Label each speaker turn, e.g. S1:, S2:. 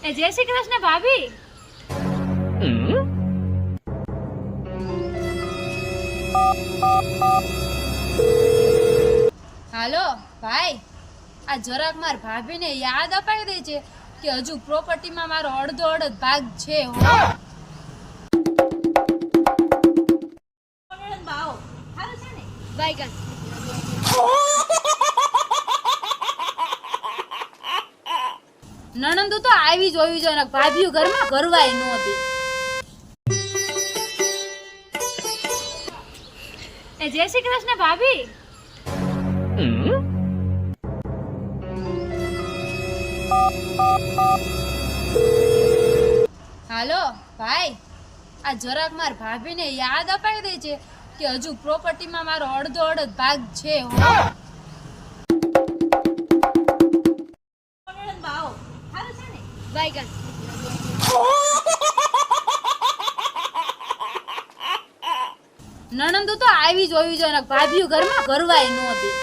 S1: એ જય શ્રી કૃષ્ણ ભાભી. હાલો ભાઈ, આ જરાક માર ભાભીને યાદ અપાવી દે છે કે હજુ પ્રોપર્ટીમાં મારો અડધો ભાગ છે. નણંદુ તો આવી જ હોવી જોઈએ, ભાભીઓ ઘરમાં કરવાય નહોતી. એ જય શ્રી કૃષ્ણ ભાભી. હાલો ભાઈ, આ જરાક માર ભાભીને યાદ અપાવી દે છે કે હજુ પ્રોપર્ટીમાં મારો અડધો ભાગ છે. નણંદુ તો આવી જ હોવી જોઈએ, ભાભીઓ ઘરમાં કરવાય નહોતી.